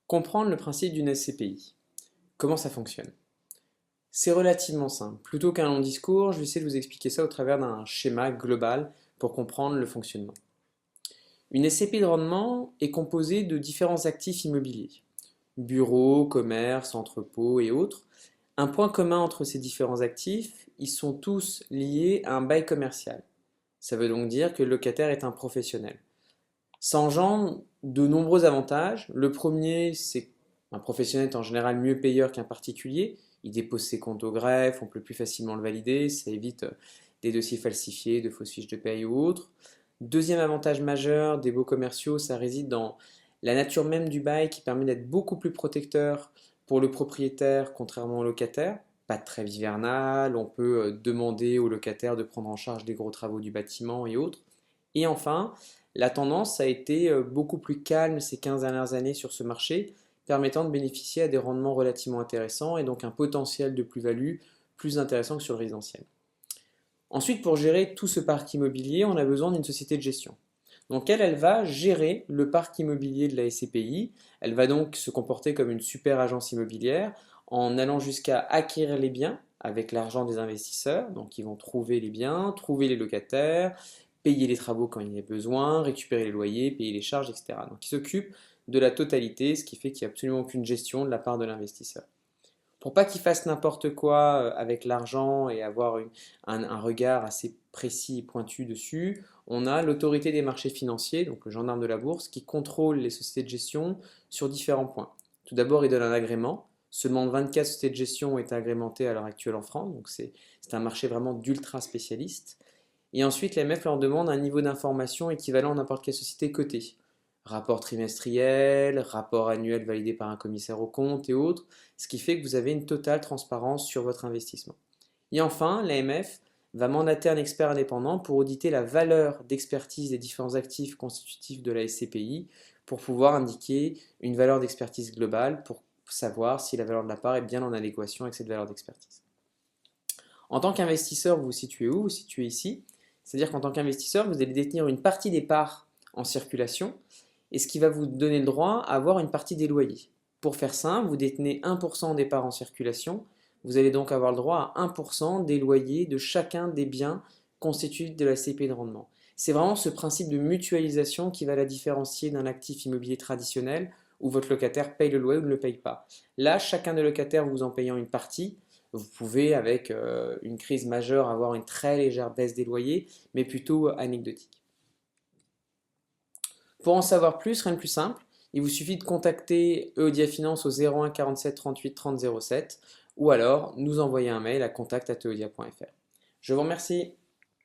Comprendre le principe d'une SCPI. Comment ça fonctionne? C'est relativement simple. Plutôt qu'un long discours, je vais essayer de vous expliquer ça au travers d'un schéma global pour comprendre le fonctionnement. Une SCPI de rendement est composée de différents actifs immobiliers. Bureaux, commerces, entrepôts et autres. Un point commun entre ces différents actifs, ils sont tous liés à un bail commercial. Ça veut donc dire que le locataire est un professionnel. Ça engendre de nombreux avantages. Le premier, c'est qu'un professionnel est en général mieux payeur qu'un particulier. Il dépose ses comptes au greffe, on peut plus facilement le valider, ça évite des dossiers falsifiés, de fausses fiches de paye ou autres. Deuxième avantage majeur des baux commerciaux, ça réside dans la nature même du bail qui permet d'être beaucoup plus protecteur pour le propriétaire contrairement au locataire. Pas de trêve hivernale, on peut demander au locataire de prendre en charge les gros travaux du bâtiment et autres. Et enfin, la tendance a été beaucoup plus calme ces 15 dernières années sur ce marché, permettant de bénéficier à des rendements relativement intéressants et donc un potentiel de plus-value plus intéressant que sur le résidentiel. Ensuite, pour gérer tout ce parc immobilier, on a besoin d'une société de gestion. Donc elle va gérer le parc immobilier de la SCPI. Elle va donc se comporter comme une super agence immobilière en allant jusqu'à acquérir les biens avec l'argent des investisseurs. Donc ils vont trouver les biens, trouver les locataires, payer les travaux quand il y a besoin, récupérer les loyers, payer les charges, etc. Donc ils s'occupent de la totalité, ce qui fait qu'il n'y a absolument aucune gestion de la part de l'investisseur. Pour pas qu'ils fassent n'importe quoi avec l'argent et avoir un regard assez précis et pointu dessus, on a l'autorité des marchés financiers, donc le gendarme de la bourse, qui contrôle les sociétés de gestion sur différents points. Tout d'abord, il donne un agrément. Seulement 24 sociétés de gestion ont été agrémentées à l'heure actuelle en France, donc c'est un marché vraiment d'ultra spécialistes. Et ensuite, l'AMF leur demande un niveau d'information équivalent à n'importe quelle société cotée. Rapport trimestriel, rapport annuel validé par un commissaire aux comptes et autres, ce qui fait que vous avez une totale transparence sur votre investissement. Et enfin, l'AMF va mandater un expert indépendant pour auditer la valeur d'expertise des différents actifs constitutifs de la SCPI pour pouvoir indiquer une valeur d'expertise globale pour savoir si la valeur de la part est bien en adéquation avec cette valeur d'expertise. En tant qu'investisseur, vous vous situez où? Vous vous situez ici. C'est-à-dire qu'en tant qu'investisseur, vous allez détenir une partie des parts en circulation et ce qui va vous donner le droit à avoir une partie des loyers. Pour faire simple, vous détenez 1% des parts en circulation, vous allez donc avoir le droit à 1% des loyers de chacun des biens constitutifs de la CP de rendement. C'est vraiment ce principe de mutualisation qui va la différencier d'un actif immobilier traditionnel où votre locataire paye le loyer ou ne le paye pas. Là, chacun des locataires vous en payant une partie, vous pouvez, avec une crise majeure, avoir une très légère baisse des loyers, mais plutôt anecdotique. Pour en savoir plus, rien de plus simple, il vous suffit de contacter Eodia Finance au 01 47 38 30 07 ou alors nous envoyer un mail à contact@eodia.fr. Je vous remercie.